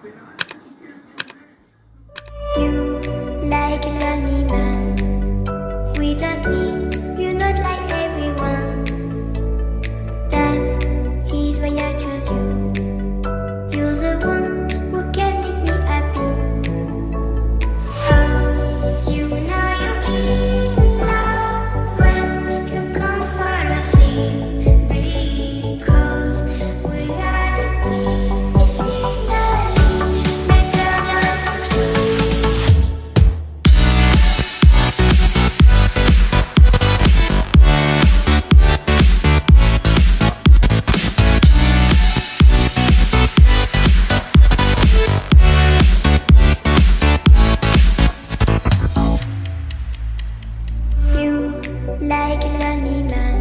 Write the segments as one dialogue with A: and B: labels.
A: You like a lonely man. Without me, you're not like everyone. That's his why I choose you. You're the one who can make me happy. Oh, you know you're in love when you come for the sea. Because we are the scenery better than trees. You like a lonely man.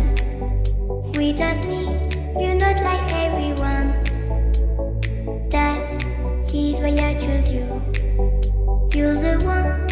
A: Without me, you're not like everyone. That's his why I choose you. You're the one